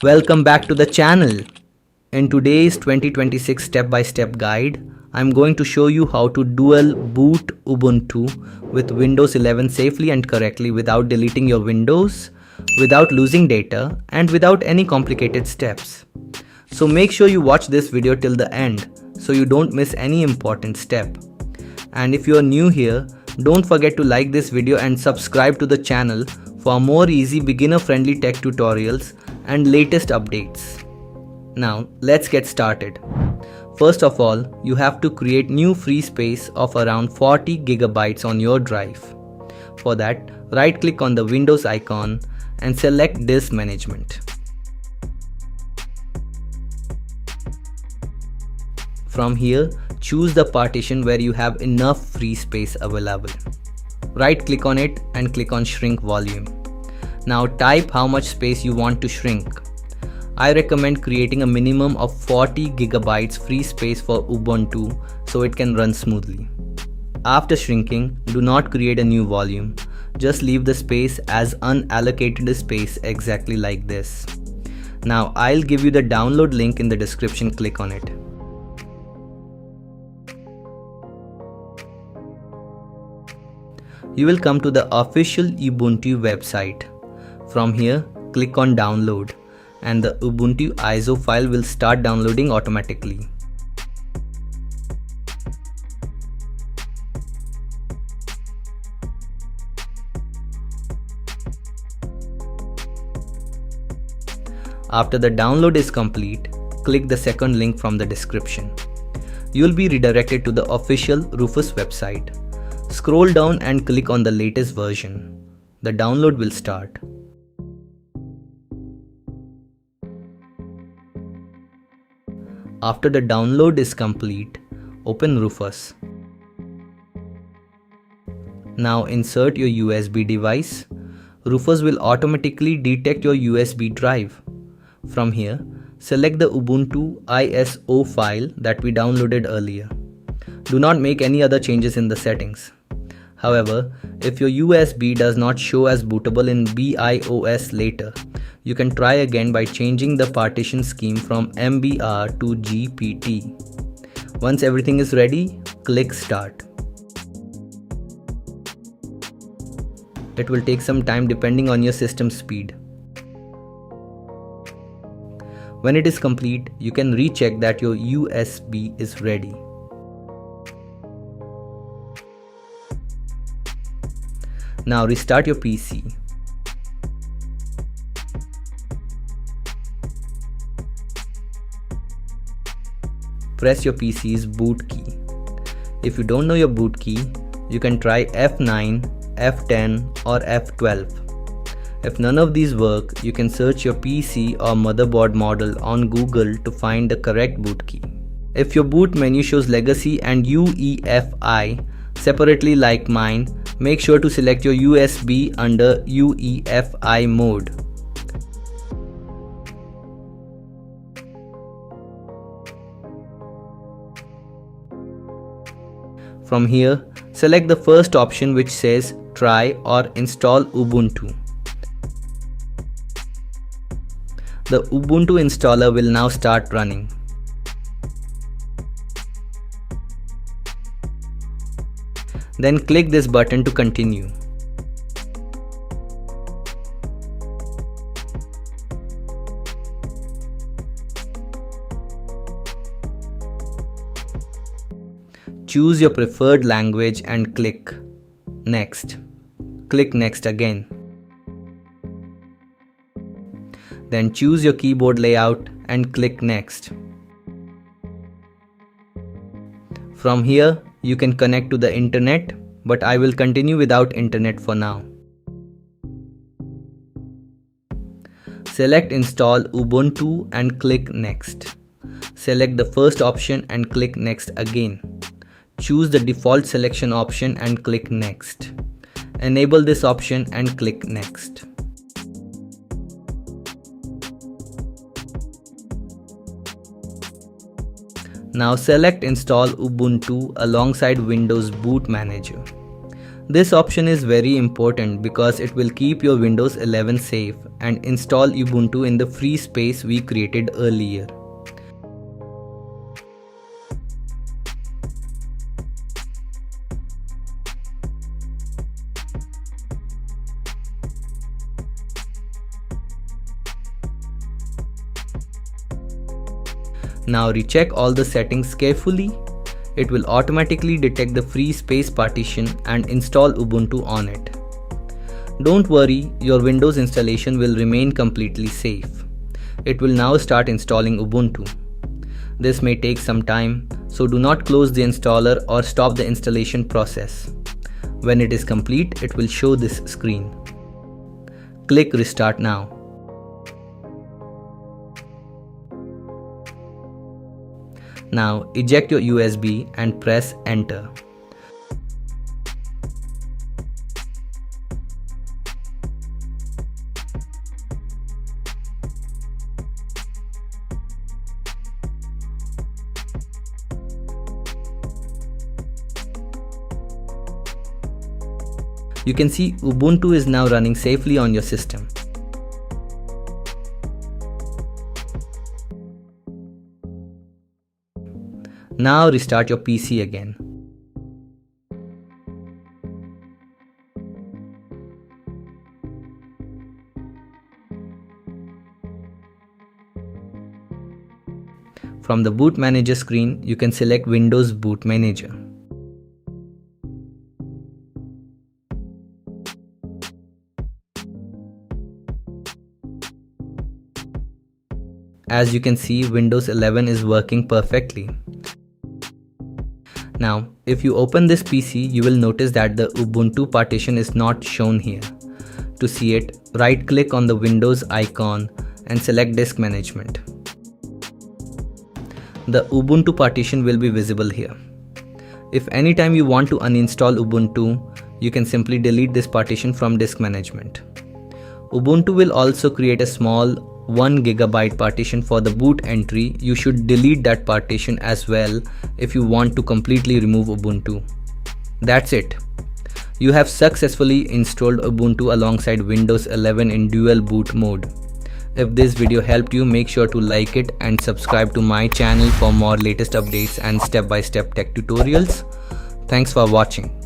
Welcome back to the channel. In today's 2026 step-by-step guide, I'm going to show you how to dual boot Ubuntu with Windows 11 safely and correctly without deleting your Windows, without losing data, and without any complicated steps. So make sure you watch this video till the end so you don't miss any important step. And if you are new here, don't forget to like this video and subscribe to the channel for more easy beginner-friendly tech tutorials and latest updates. Now let's get started. First of all, you have to create new free space of around 40 GB on your drive. For that, right click on the Windows icon and select Disk Management. From here, choose the partition where you have enough free space available. Right click on it and click on Shrink Volume. Now type how much space you want to shrink. I recommend creating a minimum of 40 GB free space for Ubuntu so it can run smoothly. After shrinking, do not create a new volume. Just leave the space as unallocated space exactly like this. Now I'll give you the download link in the description, click on it. You will come to the official Ubuntu website. From here, click on download and the Ubuntu ISO file will start downloading automatically. After the download is complete, click the second link from the description. You will be redirected to the official Rufus website. Scroll down and click on the latest version. The download will start. After the download is complete, open Rufus. Now insert your USB device. Rufus will automatically detect your USB drive. From here, select the Ubuntu ISO file that we downloaded earlier. Do not make any other changes in the settings. However, if your USB does not show as bootable in BIOS later, you can try again by changing the partition scheme from MBR to GPT. Once everything is ready, click Start. It will take some time depending on your system speed. When it is complete, you can recheck that your USB is ready. Now restart your PC. Press your PC's boot key. If you don't know your boot key, you can try F9, F10 or F12. If none of these work, you can search your PC or motherboard model on Google to find the correct boot key. If your boot menu shows Legacy and UEFI separately like mine, make sure to select your USB under UEFI mode. From here, select the first option which says Try or Install Ubuntu. The Ubuntu installer will now start running. Then click this button to continue. Choose your preferred language and click Next. Click Next again. Then choose your keyboard layout and click Next. From here, you can connect to the internet, but I will continue without internet for now. Select Install Ubuntu and click Next. Select the first option and click Next again. Choose the default selection option and click Next. Enable this option and click Next. Now select Install Ubuntu alongside Windows Boot Manager. This option is very important because it will keep your Windows 11 safe and install Ubuntu in the free space we created earlier. Now recheck all the settings carefully. It will automatically detect the free space partition and install Ubuntu on it. Don't worry, your Windows installation will remain completely safe. It will now start installing Ubuntu. This may take some time, so do not close the installer or stop the installation process. When it is complete, it will show this screen. Click Restart now. Now eject your USB and press Enter. You can see Ubuntu is now running safely on your system. Now restart your PC again. From the Boot Manager screen, you can select Windows Boot Manager. As you can see, Windows 11 is working perfectly. Now, if you open this PC, you will notice that the Ubuntu partition is not shown here. To see it, right-click on the Windows icon and select Disk Management. The Ubuntu partition will be visible here. If anytime you want to uninstall Ubuntu, you can simply delete this partition from Disk Management. Ubuntu will also create a small 1 GB partition for the boot entry. You should delete that partition as well if you want to completely remove Ubuntu. That's it. You have successfully installed Ubuntu alongside Windows 11 in dual boot mode. If this video helped you, make sure to like it and subscribe to my channel for more latest updates and step-by-step tech tutorials. Thanks for watching.